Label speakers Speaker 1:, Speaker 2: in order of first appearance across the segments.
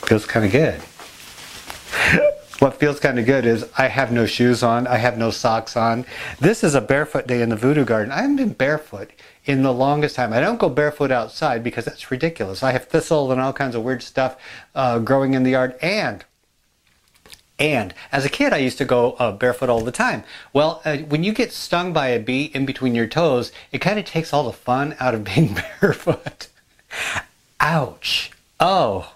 Speaker 1: Feels kind of good. What feels kind of good is I have no shoes on. I have no socks on. This is a barefoot day in the Voodoo Garden. I haven't been barefoot in the longest time. I don't go barefoot outside because that's ridiculous. I have thistle and all kinds of weird stuff growing in the yard. And as a kid, I used to go barefoot all the time. Well, when you get stung by a bee in between your toes, it kind of takes all the fun out of being barefoot. Ouch. Oh.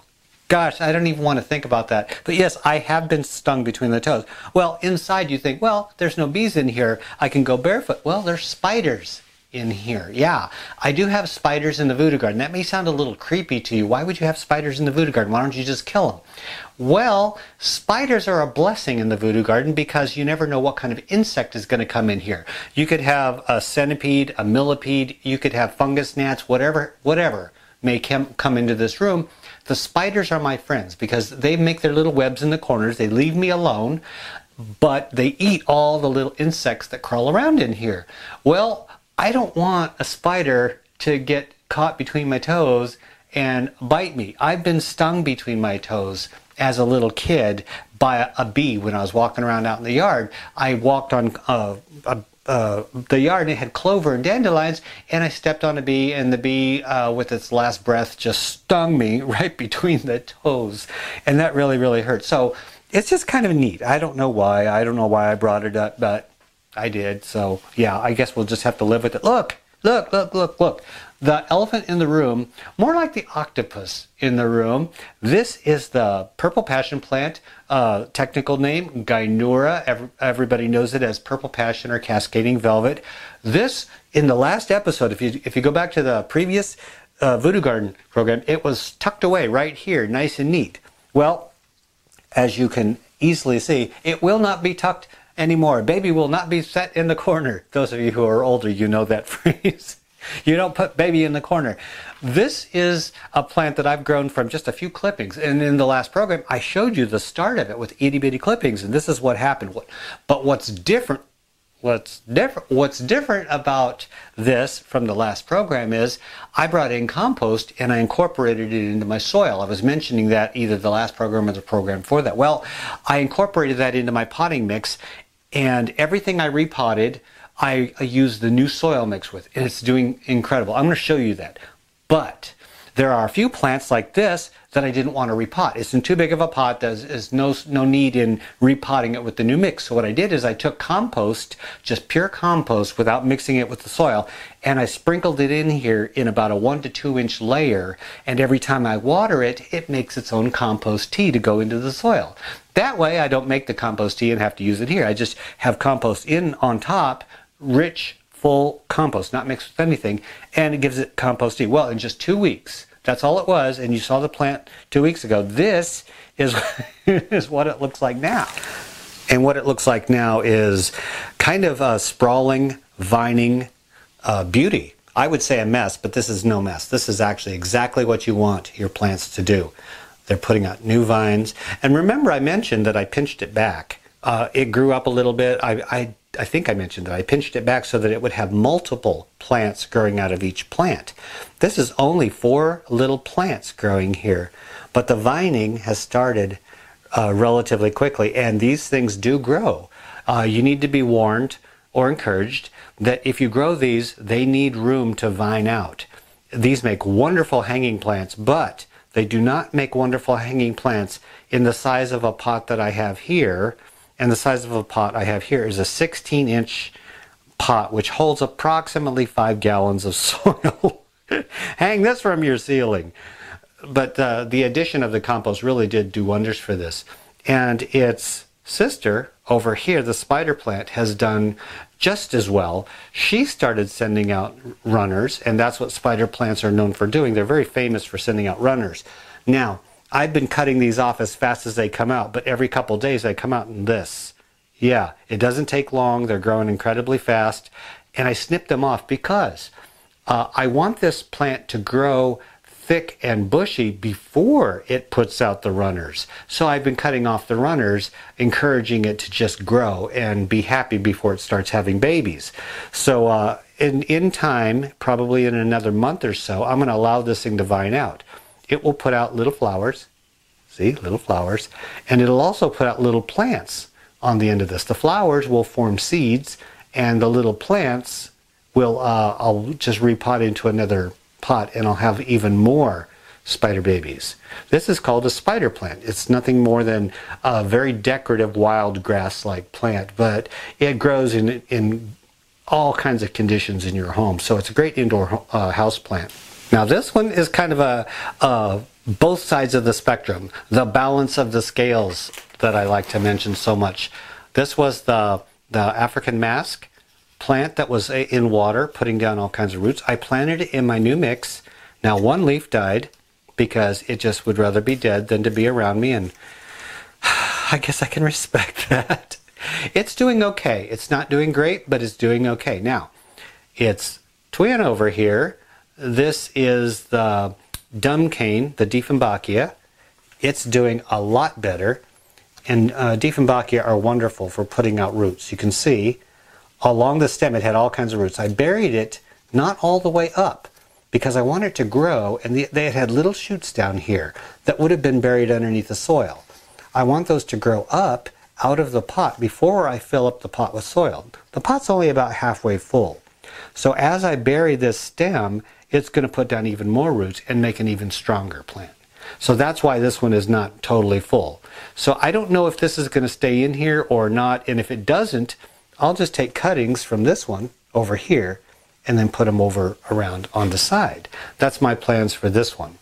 Speaker 1: Gosh, I don't even want to think about that. But yes, I have been stung between the toes. Well, inside you think, well, there's no bees in here. I can go barefoot. Well, there's spiders in here. Yeah, I do have spiders in the Voodoo Garden. That may sound a little creepy to you. Why would you have spiders in the Voodoo Garden? Why don't you just kill them? Well, spiders are a blessing in the Voodoo Garden because you never know what kind of insect is going to come in here. You could have a centipede, a millipede, you could have fungus gnats, whatever may come into this room. The spiders are my friends because they make their little webs in the corners. They leave me alone, but they eat all the little insects that crawl around in here. Well, I don't want a spider to get caught between my toes and bite me. I've been stung between my toes as a little kid by a bee when I was walking around out in the yard. I walked on the yard and it had clover and dandelions, and I stepped on a bee, and the bee with its last breath just stung me right between the toes, and that really hurt. So it's just kind of neat. I don't know why I brought it up, but I did. So yeah, I guess we'll just have to live with it. Look, the elephant in the room, more like the octopus in the room. This is the purple passion plant, technical name, Gynura. Everybody knows it as purple passion or cascading velvet. This, in the last episode, if you go back to the previous Voodoo Garden program, it was tucked away right here, nice and neat. Well, as you can easily see, it will not be tucked anymore. Baby will not be set in the corner. Those of you who are older, you know that phrase. You don't put baby in the corner. This is a plant that I've grown from just a few clippings. And in the last program, I showed you the start of it with itty bitty clippings. And this is what happened. But what's different about this from the last program is I brought in compost and I incorporated it into my soil. I was mentioning that either the last program or the program before that. Well, I incorporated that into my potting mix, and everything I repotted, I use the new soil mix with, and it's doing incredible. I'm going to show you that. But there are a few plants like this that I didn't want to repot. It's in too big of a pot. There's no need in repotting it with the new mix. So what I did is I took compost, just pure compost without mixing it with the soil, and I sprinkled it in here in about a 1 to 2 inch layer, and every time I water it, it makes its own compost tea to go into the soil. That way I don't make the compost tea and have to use it here. I just have compost in on top, rich, full compost, not mixed with anything, and it gives it compost tea. Well, in just 2 weeks, that's all it was, and you saw the plant 2 weeks ago. This is, is what it looks like now. And what it looks like now is kind of a sprawling, vining beauty. I would say a mess, but this is no mess. This is actually exactly what you want your plants to do. They're putting out new vines. And remember, I mentioned that I pinched it back. It grew up a little bit. I think I mentioned that I pinched it back so that it would have multiple plants growing out of each plant. This is only 4 little plants growing here, but the vining has started relatively quickly, and these things do grow. You need to be warned or encouraged that if you grow these, they need room to vine out. These make wonderful hanging plants, but they do not make wonderful hanging plants in the size of a pot that I have here. And the size of a pot I have here is a 16-inch pot, which holds approximately 5 gallons of soil. Hang this from your ceiling. But the addition of the compost really did do wonders for this. And its sister over here, the spider plant, has done just as well. She started sending out runners, and that's what spider plants are known for doing. They're very famous for sending out runners. Now, I've been cutting these off as fast as they come out, but every couple days they come out in this. Yeah, it doesn't take long. They're growing incredibly fast. And I snipped them off because I want this plant to grow thick and bushy before it puts out the runners. So I've been cutting off the runners, encouraging it to just grow and be happy before it starts having babies. So in time, probably in another month or so, I'm going to allow this thing to vine out. It will put out little flowers, See, little flowers. And it'll also put out little plants on the end of this. The flowers will form seeds, and the little plants will, I'll just repot into another pot, and I'll have even more spider babies. This is called a spider plant. It's nothing more than a very decorative wild grass-like plant, but it grows in all kinds of conditions in your home. So it's a great indoor house plant. Now this one is kind of a both sides of the spectrum, the balance of the scales that I like to mention so much. This was the African mask plant that was in water, putting down all kinds of roots. I planted it in my new mix. Now one leaf died because it just would rather be dead than to be around me, and I guess I can respect that. It's doing okay. It's not doing great, but it's doing okay. Now, its twin over here, this is the dumb cane, the Dieffenbachia. It's doing a lot better, and Dieffenbachia are wonderful for putting out roots. You can see along the stem it had all kinds of roots. I buried it not all the way up because I wanted it to grow, and they had little shoots down here that would have been buried underneath the soil. I want those to grow up out of the pot before I fill up the pot with soil. The pot's only about halfway full. So as I bury this stem, it's going to put down even more roots and make an even stronger plant. So that's why this one is not totally full. So I don't know if this is going to stay in here or not, and if it doesn't, I'll just take cuttings from this one over here and then put them over around on the side. That's my plans for this one.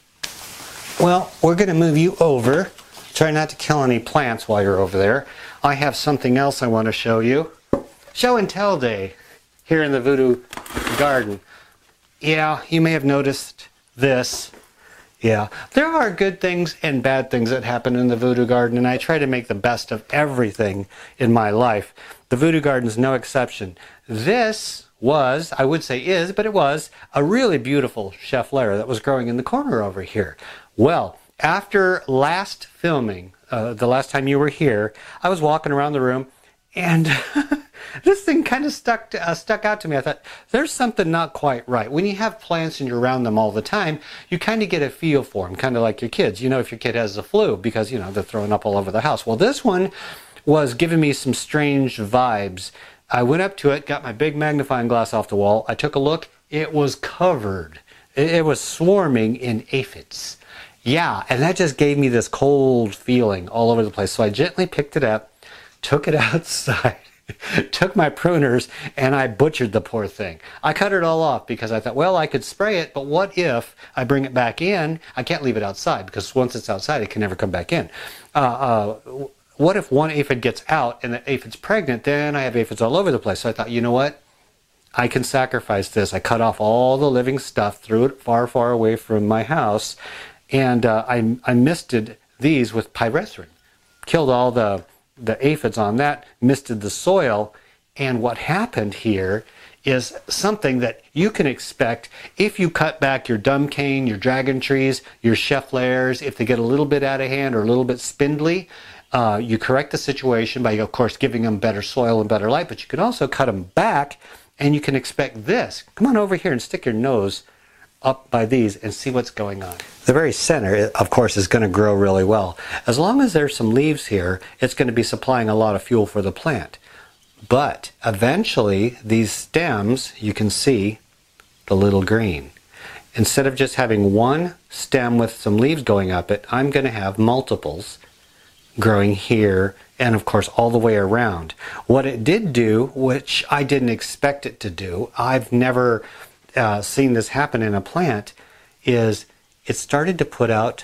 Speaker 1: Well, we're going to move you over. Try not to kill any plants while you're over there. I have something else I want to show you. Show and tell day here in the Voodoo Garden. Yeah, you may have noticed this. Yeah, there are good things and bad things that happen in the Voodoo Garden, and I try to make the best of everything in my life. The Voodoo Garden is no exception. This was, I would say is, but it was, a really beautiful cheflaire that was growing in the corner over here. Well, after last filming, the last time you were here, I was walking around the room, and this thing kind of stuck out to me. I thought, there's something not quite right. When you have plants and you're around them all the time, you kind of get a feel for them, kind of like your kids. You know if your kid has the flu because, you know, they're throwing up all over the house. Well, this one was giving me some strange vibes. I went up to it, got my big magnifying glass off the wall. I took a look. It was covered. It was swarming in aphids. Yeah, and that just gave me this cold feeling all over the place. So I gently picked it up, took it outside, took my pruners, and I butchered the poor thing. I cut it all off because I thought, well, I could spray it, but what if I bring it back in? I can't leave it outside because once it's outside, it can never come back in. What if one aphid gets out and the aphid's pregnant? Then I have aphids all over the place. So I thought, you know what? I can sacrifice this. I cut off all the living stuff, threw it far, far away from my house, and I misted these with pyrethrin. Killed all the aphids on that, misted the soil, and what happened here is something that you can expect if you cut back your dumb cane, your dragon trees, your cheflairs. If they get a little bit out of hand or a little bit spindly, you correct the situation by, of course, giving them better soil and better light, but you can also cut them back, and you can expect this. Come on over here and stick your nose up by these and see what's going on. The very center, of course, is going to grow really well. As long as there's some leaves here, it's going to be supplying a lot of fuel for the plant. But eventually, these stems, you can see the little green. Instead of just having one stem with some leaves going up it, I'm going to have multiples growing here and, of course, all the way around. What it did do, which I didn't expect it to do, I've never seen this happen in a plant, is it started to put out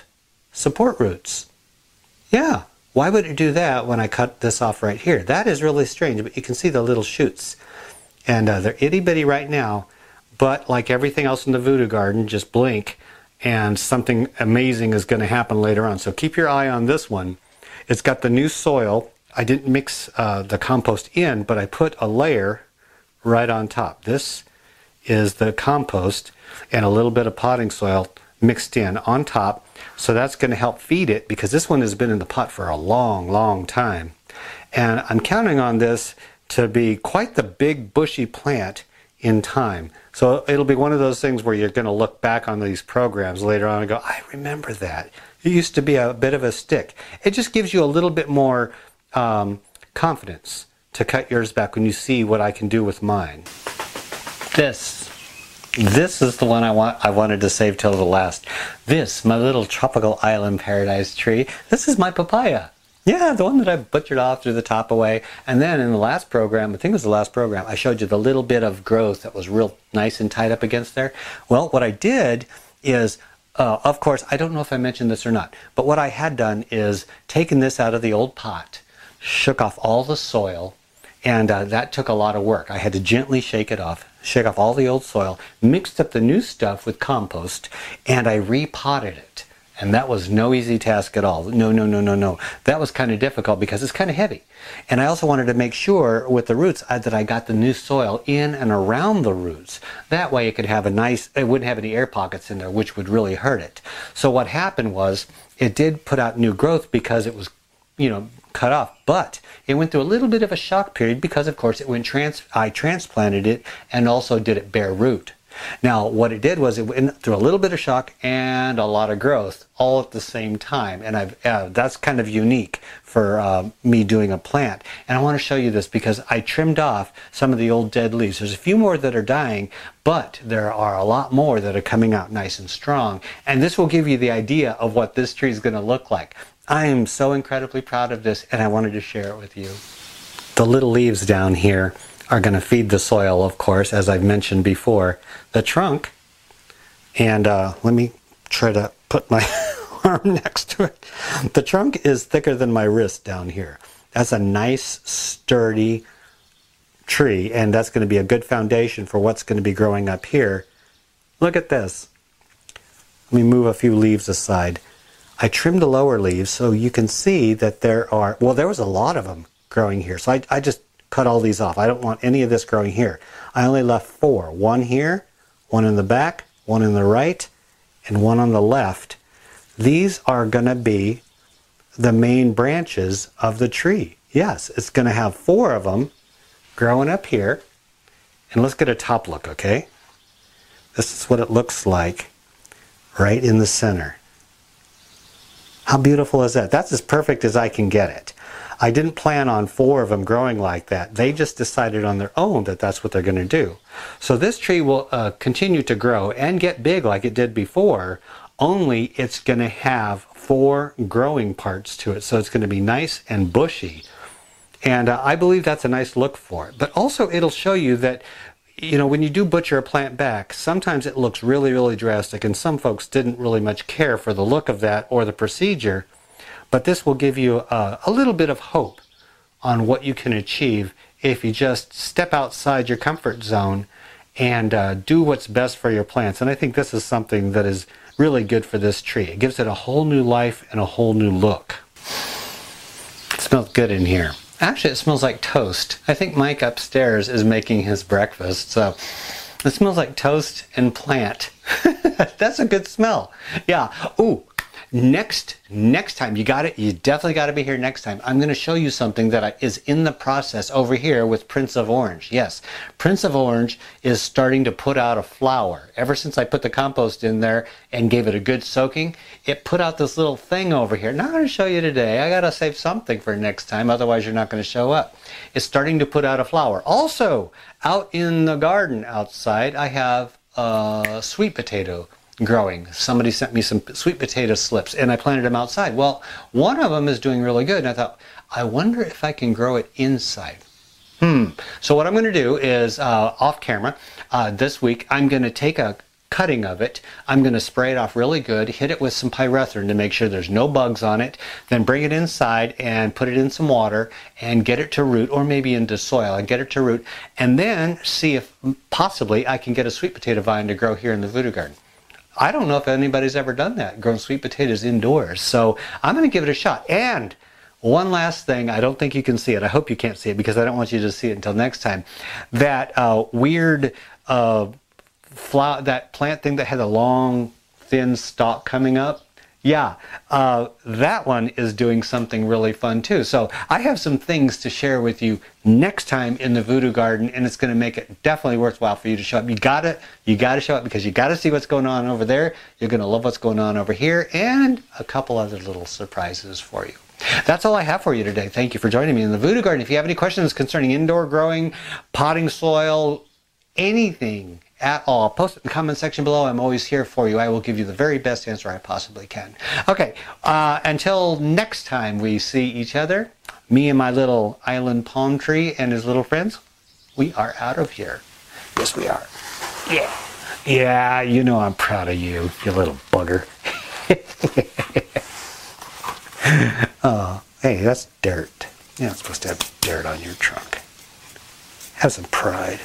Speaker 1: support roots. Yeah, why would it do that when I cut this off right here? That is really strange, but you can see the little shoots. And they're itty-bitty right now, but like everything else in the Voodoo Garden, just blink and something amazing is going to happen later on. So keep your eye on this one. It's got the new soil. I didn't mix the compost in, but I put a layer right on top. This is the compost and a little bit of potting soil mixed in on top. So that's going to help feed it because this one has been in the pot for a long, long time. And I'm counting on this to be quite the big bushy plant in time. So it'll be one of those things where you're going to look back on these programs later on and go, I remember that. It used to be a bit of a stick. It just gives you a little bit more confidence to cut yours back when you see what I can do with mine. This is the one I wanted to save till the last. This, my little tropical island paradise tree. This is my papaya. Yeah, the one that I butchered off, threw the top away. And then in the last program, I think it was the last program, I showed you the little bit of growth that was real nice and tied up against there. Well, what I did is, of course, I don't know if I mentioned this or not, but what I had done is taken this out of the old pot, shook off all the soil, and that took a lot of work. I had to gently shake off all the old soil, mixed up the new stuff with compost, and I repotted it. And that was no easy task at all. No. That was kind of difficult because it's kind of heavy. And I also wanted to make sure with the roots that I got the new soil in and around the roots. That way it could have it wouldn't have any air pockets in there, which would really hurt it. So what happened was it did put out new growth because it was, cut off, but it went through a little bit of a shock period because, of course, I transplanted it and also did it bare root. Now, what it did was it went through a little bit of shock and a lot of growth all at the same time, and that's kind of unique for me doing a plant. And I want to show you this because I trimmed off some of the old dead leaves. There's a few more that are dying, but there are a lot more that are coming out nice and strong, and this will give you the idea of what this tree is going to look like. I am so incredibly proud of this, and I wanted to share it with you. The little leaves down here are going to feed the soil, of course, as I've mentioned before. The trunk, and let me try to put my arm next to it. The trunk is thicker than my wrist down here. That's a nice, sturdy tree, and that's going to be a good foundation for what's going to be growing up here. Look at this. Let me move a few leaves aside. I trimmed the lower leaves so you can see that there was a lot of them growing here. So I just cut all these off. I don't want any of this growing here. I only left 4. One here, one in the back, one in the right, and one on the left. These are going to be the main branches of the tree. Yes, it's going to have 4 of them growing up here. And let's get a top look, okay? This is what it looks like right in the center. How beautiful is that? That's as perfect as I can get it. I didn't plan on 4 of them growing like that. They just decided on their own that that's what they're going to do. So this tree will continue to grow and get big like it did before, only it's going to have 4 growing parts to it. So it's going to be nice and bushy. And I believe that's a nice look for it. But also it'll show you that, when you do butcher a plant back, sometimes it looks really, really drastic, and some folks didn't really much care for the look of that or the procedure. But this will give you a little bit of hope on what you can achieve if you just step outside your comfort zone and do what's best for your plants. And I think this is something that is really good for this tree. It gives it a whole new life and a whole new look. It smells good in here. Actually, it smells like toast. I think Mike upstairs is making his breakfast, so it smells like toast and plant. That's a good smell. Yeah. Ooh. Next time, you definitely got to be here next time. I'm going to show you something that is in the process over here with Prince of Orange. Yes, Prince of Orange is starting to put out a flower. Ever since I put the compost in there and gave it a good soaking, it put out this little thing over here. Not going to show you today. I got to save something for next time, otherwise you're not going to show up. It's starting to put out a flower. Also, out in the garden outside, I have a sweet potato growing. Somebody sent me some sweet potato slips and I planted them outside. Well, one of them is doing really good, and I thought, I wonder if I can grow it inside. So what I'm going to do is off camera this week, I'm going to take a cutting of it. I'm going to spray it off really good, hit it with some pyrethrin to make sure there's no bugs on it, then bring it inside and put it in some water and get it to root, or maybe into soil and get it to root, and then see if possibly I can get a sweet potato vine to grow here in the Voodoo Garden. I don't know if anybody's ever done that, grown sweet potatoes indoors. So I'm going to give it a shot. And one last thing, I don't think you can see it. I hope you can't see it because I don't want you to see it until next time. That weird flower, that plant thing that had a long, thin stalk coming up. Yeah, that one is doing something really fun too. So I have some things to share with you next time in the Voodoo Garden, and it's going to make it definitely worthwhile for you to show up. You gotta show up because you gotta see what's going on over there. You're going to love what's going on over here, and a couple other little surprises for you. That's all I have for you today. Thank you for joining me in the Voodoo Garden. If you have any questions concerning indoor growing, potting soil, anything at all, post it in the comment section below. I'm always here for you. I will give you the very best answer I possibly can. Okay, until next time we see each other, me and my little island palm tree and his little friends, we are out of here. Yes, we are. Yeah. Yeah, you know I'm proud of you, you little bugger. Oh, hey, that's dirt. You're not supposed to have dirt on your trunk. Have some pride.